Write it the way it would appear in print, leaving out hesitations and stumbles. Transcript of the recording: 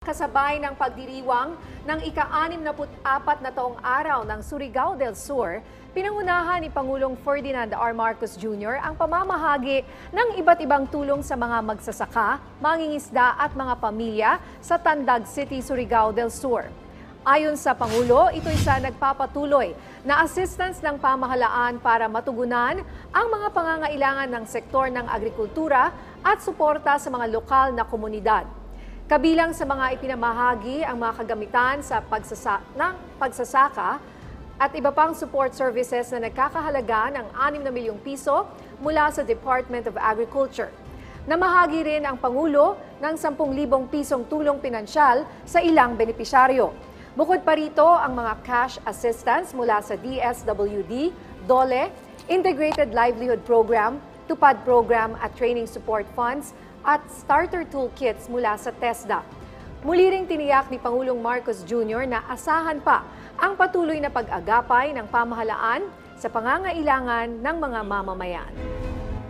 Kasabay ng pagdiriwang ng ika-64 na taong araw ng Surigao del Sur, pinangunahan ni Pangulong Ferdinand R. Marcos Jr. ang pamamahagi ng iba't ibang tulong sa mga magsasaka, mangingisda at mga pamilya sa Tandag City, Surigao del Sur. Ayon sa Pangulo, ito isa nagpapatuloy na assistance ng pamahalaan para matugunan ang mga pangangailangan ng sektor ng agrikultura at suporta sa mga lokal na komunidad. Kabilang sa mga ipinamahagi ang mga kagamitan sa pagsasaka at iba pang support services na nagkakahalaga ng 6 na milyong piso mula sa Department of Agriculture. Namahagi rin ang Pangulo ng 10,000 pisong tulong pinansyal sa ilang benepisyaryo. Bukod pa rito ang mga cash assistance mula sa DSWD, DOLE, Integrated Livelihood Program, TUPAD Program at Training Support Funds at starter toolkits mula sa TESDA. Muli ring tiniyak ni Pangulong Marcos Jr. na asahan pa ang patuloy na pag-agapay ng pamahalaan sa pangangailangan ng mga mamamayan.